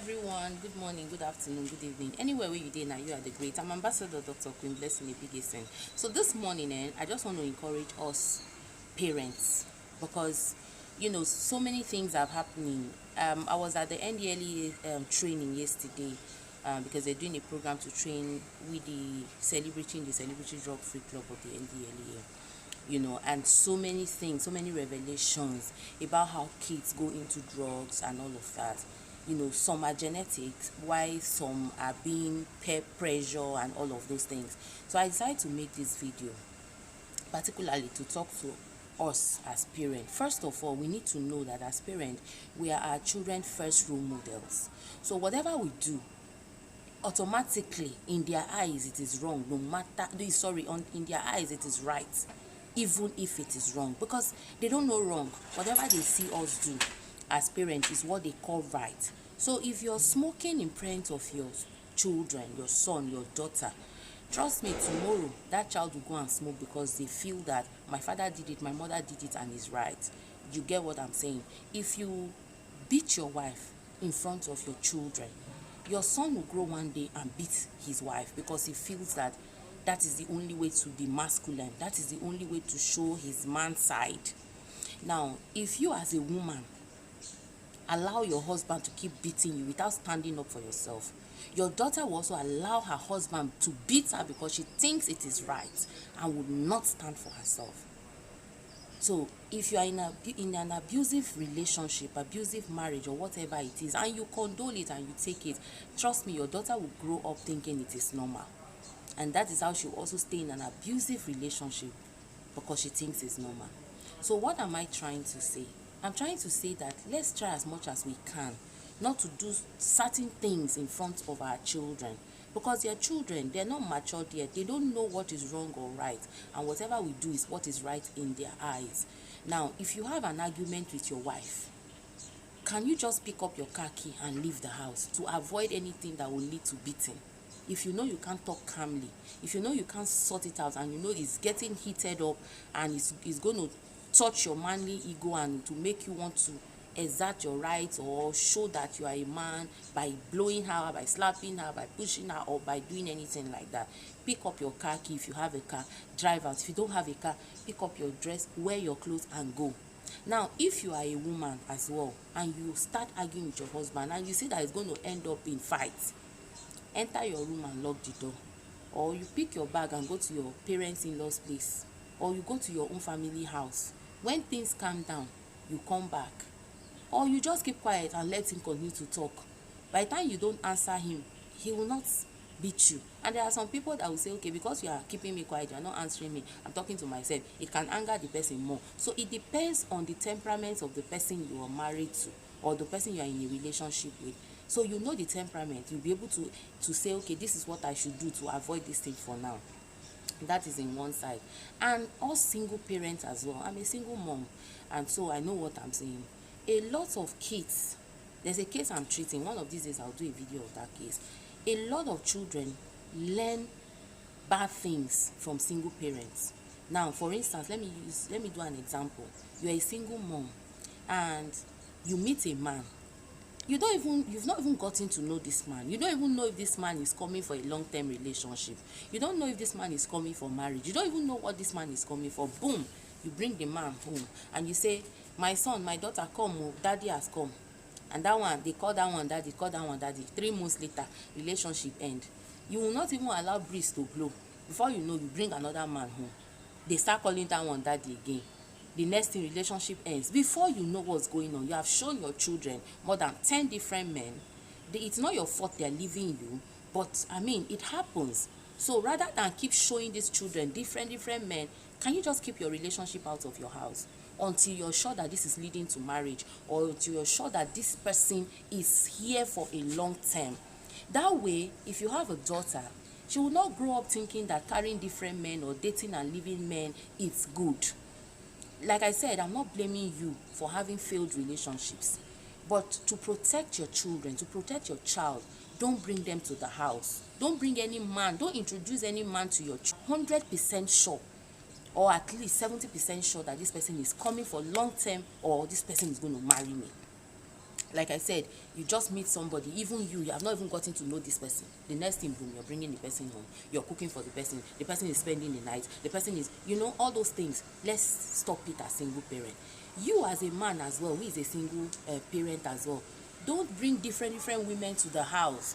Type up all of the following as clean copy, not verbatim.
everyone. Good morning, good afternoon, good evening. Anywhere where you dey now, you are the great. I'm Ambassador Dr. Queen Blessing Ebigesin. So this morning, I just want to encourage us parents because so many things are happening. I was at the NDLEA training yesterday because they're doing a program to train with the celebrating the Celebrity Drug Free Club of the NDLEA. And so many things, so many revelations about how kids go into drugs and all of that. Some are genetics, while some are being peer pressure and all of those things. So I decided to make this video, particularly to talk to us as parents. First of all, we need to know that as parents, we are our children's first role models. So whatever we do, automatically in their eyes it is wrong, in their eyes it is right, even if it is wrong, because they don't know wrong. Whatever they see us do as parents is what they call right. So if you're smoking in front of your children, your son, your daughter, trust me, tomorrow that child will go and smoke because they feel that my father did it, my mother did it, and it's right. You get what I'm saying? If you beat your wife in front of your children, your son will grow one day and beat his wife because he feels that that is the only way to be masculine. That is the only way to show his man side. Now, if you as a woman allow your husband to keep beating you without standing up for yourself, your daughter will also allow her husband to beat her because she thinks it is right and would not stand for herself. So if you are in an abusive relationship, abusive marriage, or whatever it is, and you condole it and you take it, trust me, your daughter will grow up thinking it is normal. And that is how she will also stay in an abusive relationship, because she thinks it's normal. So what am I trying to say? I'm trying to say that let's try as much as we can not to do certain things in front of our children, because they are children, they're not matured yet, they don't know what is wrong or right, and whatever we do is what is right in their eyes. Now, if you have an argument with your wife, can you just pick up your car key and leave the house to avoid anything that will lead to beating? If you know you can't talk calmly, if you know you can't sort it out, and you know it's getting heated up and it's going to touch your manly ego and to make you want to exert your rights or show that you are a man by blowing her, by slapping her, by pushing her, or by doing anything like that, pick up your car key. If you have a car, drive out. If you don't have a car, pick up your dress, wear your clothes and go. Now, if you are a woman as well and you start arguing with your husband and you see that it's going to end up in fights, enter your room and lock the door, or you pick your bag and go to your parents-in-law's place, or you go to your own family house. When things calm down, you come back, or you just keep quiet and let him continue to talk. By the time you don't answer him, he will not beat you. And there are some people that will say, okay, because you are keeping me quiet, you are not answering me, I'm talking to myself. It can anger the person more. So it depends on the temperament of the person you are married to, or the person you are in a relationship with. So you know the temperament, you'll be able to say, okay, this is what I should do to avoid this thing for now. That is in one side. And us single parents as well. I'm a single mom, and so I know what I'm saying. A lot of kids, there's a case I'm treating. One of these days I'll do a video of that case. A lot of children learn bad things from single parents. Now, for instance, let me do an example. You're a single mom and you meet a man. You've not even gotten to know this man. You don't even know if this man is coming for a long-term relationship. You don't know if this man is coming for marriage. You don't even know what this man is coming for. Boom, you bring the man home and you say, my son, my daughter, come, daddy has come. And that one, they call that one daddy, call that one daddy. 3 months later, relationship end. You will not even allow breeze to blow. Before you know, you bring another man home. They start calling that one daddy again. The next thing, relationship ends. Before you know what's going on, you have shown your children more than 10 different men. It's not your fault they're leaving you, but I mean, it happens. So rather than keep showing these children different men, can you just keep your relationship out of your house until you're sure that this is leading to marriage, or until you're sure that this person is here for a long term? That way, if you have a daughter, she will not grow up thinking that carrying different men or dating and leaving men is good. Like I said, I'm not blaming you for having failed relationships, but to protect your children, to protect your child, don't bring them to the house. Don't bring any man, don't introduce any man to your child. 100% sure, or at least 70% sure that this person is coming for long term, or this person is going to marry me. Like I said, you just meet somebody, even you have not even gotten to know this person. The next thing, boom, you're bringing the person home. You're cooking for the person is spending the night, the person is, all those things. Let's stop it as single parent. You as a man as well, who is a single parent as well, don't bring different women to the house.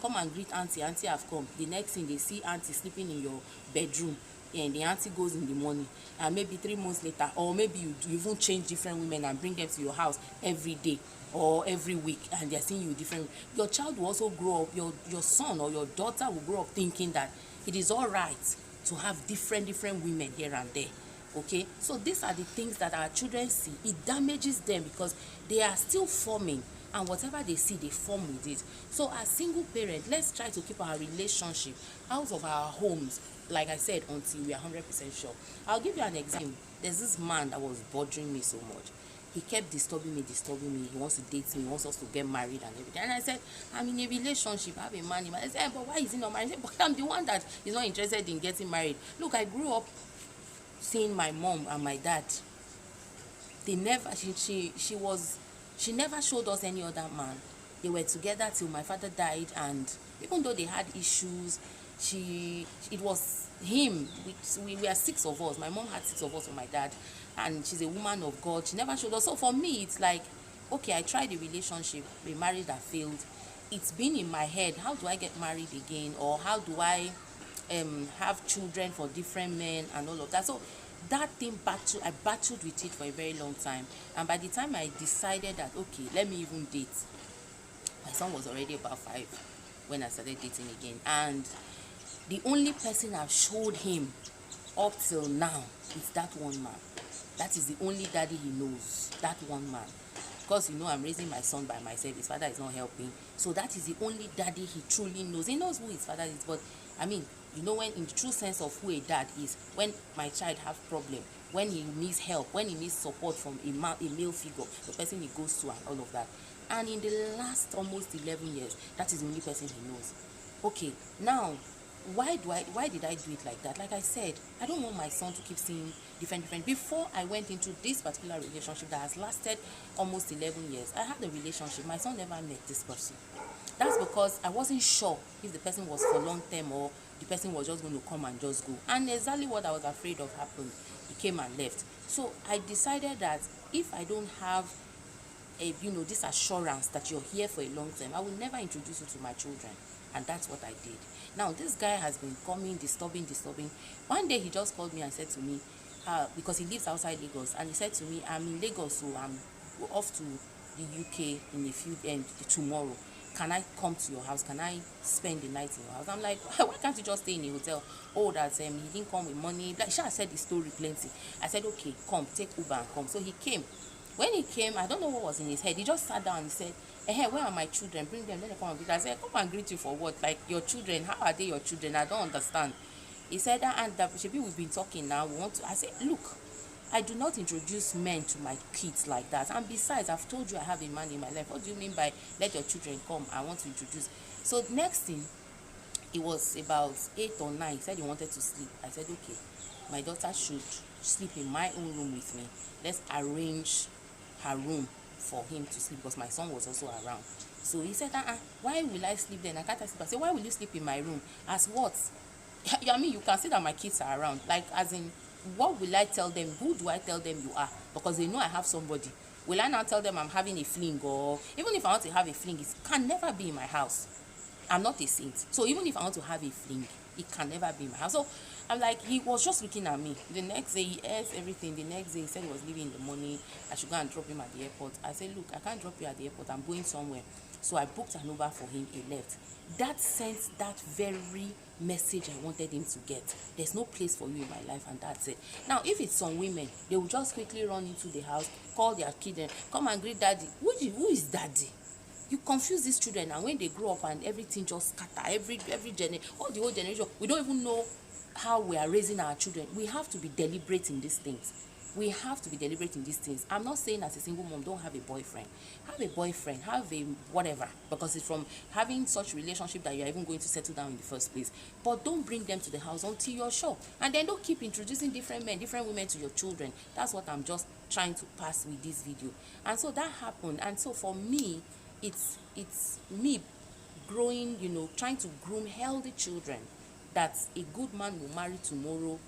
Come and greet auntie have come. The next thing, they see auntie sleeping in your bedroom, and the auntie goes in the morning, and maybe 3 months later, or maybe you even change different women and bring them to your house every day or every week, and they're seeing you different. Your child will also grow up, your son or your daughter will grow up thinking that it is all right to have different women here and there. Okay, so these are the things that our children see. It damages them because they are still forming, and whatever they see, they form with it. So as single parent, let's try to keep our relationship out of our homes, like I said, until we are 100% sure. I'll give you an example. There's this man that was bothering me so much. He kept disturbing me. He wants to date me. He wants us to get married and everything. And I said, I'm in a relationship. I have a man. I said, but why is he not married? I said, but I'm the one that is not interested in getting married. Look, I grew up seeing my mom and my dad. They never, she never showed us any other man. They were together till my father died, and even though they had issues, it was him. We were 6 of us. My mom had 6 of us with my dad, and she's a woman of God. She never showed us. So for me, it's like, okay, I tried a relationship, a marriage that failed. It's been in my head, how do I get married again, or how do I have children for different men and all of that. So that thing I battled with it for a very long time, and by the time I decided that, okay, let me even date, my son was already about 5 when I started dating again. And the only person I've showed him up till now is that one man. That is the only daddy he knows, that one man. Because I'm raising my son by myself. His father is not helping. So that is the only daddy he truly knows. He knows who his father is, but I mean, when in the true sense of who a dad is, when my child have problem, when he needs help, when he needs support from a male figure, the person he goes to and all of that. And in the last almost 11 years, that is the only person he knows. Okay, now, why did I do it like that? Like I said, I don't want my son to keep seeing different. Before I went into this particular relationship that has lasted almost 11 years, I had a relationship. My son never met this person. That's because I wasn't sure if the person was for long term or the person was just going to come and just go. And exactly what I was afraid of happened. He came and left. So I decided that if I don't have this assurance that you're here for a long time, I will never introduce you to my children. And that's what I did. Now, this guy has been coming, disturbing. One day he just called me and said to me, because he lives outside Lagos, and he said to me, I'm in Lagos, so I'm off to the UK in a few tomorrow. Can I come to your house? Can I spend the night in your house? I'm like, why can't you just stay in a hotel? Oh, that he didn't come with money. Like, I said the story plenty. I said, okay, come, take Uber and come. So he came. When he came, I don't know what was in his head. He just sat down and said, hey, where are my children? Bring them, let them come and greet. I said, come and greet you for what? Like, your children, how are they your children? I don't understand. He said, and Shebi, we've been talking now. We want to. I said, look, I do not introduce men to my kids like that. And besides, I've told you I have a man in my life. What do you mean by let your children come? I want to introduce. So next thing, it was about 8 or 9. He said he wanted to sleep. I said, okay, my daughter should sleep in my own room with me. Let's arrange her room for him to sleep, because my son was also around. So he said, why will I sleep there? I can't sleep. I said, why will you sleep in my room? As what? I mean, you can see that my kids are around. Like, as in, what will I tell them? Who do I tell them you are? Because they know I have somebody. Will I now tell them I'm having a fling? Or even if I want to have a fling, it can never be in my house. I'm not a saint. So even if I want to have a fling, it can never be in my house. So I'm like, he was just looking at me. The next day, he ate everything. The next day, he said he was leaving in the morning. I should go and drop him at the airport. I said, look, I can't drop you at the airport. I'm going somewhere. So I booked an Uber for him. He left. That sent that very message I wanted him to get. There's no place for you in my life, and that's it. Now, if it's some women, they will just quickly run into the house, call their children, come and greet daddy. Who is daddy? You confuse these children, and when they grow up and everything just scatter, every all the whole generation, we don't even know how we are raising our children. We have to be deliberate in these things. I'm not saying as a single mom, don't have a boyfriend. Have a boyfriend, have a whatever, because it's from having such relationship that you're even going to settle down in the first place. But don't bring them to the house until you're sure. And then don't keep introducing different men, different women to your children. That's what I'm just trying to pass with this video. And so that happened. And so for me, it's me growing, you know, trying to groom healthy children that a good man will marry tomorrow,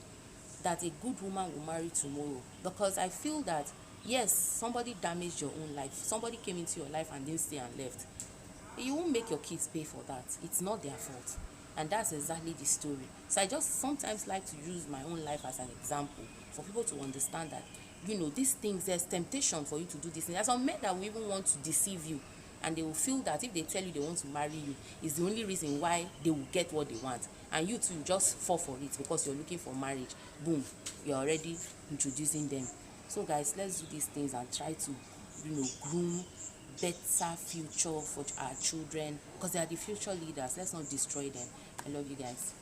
that a good woman will marry tomorrow. Because I feel that, yes, somebody damaged your own life, somebody came into your life and didn't stay and left. You won't make your kids pay for that. It's not their fault. And that's exactly the story. So I just sometimes like to use my own life as an example for people to understand that, you know, these things, there's temptation for you to do this. There's some men that will even want to deceive you, and they will feel that if they tell you they want to marry you, is the only reason why they will get what they want. And you too just fall for it because you're looking for marriage. Boom, you're already introducing them. So guys, let's do these things and try to, you know, groom better future for our children, because they are the future leaders. Let's not destroy them. I love you guys.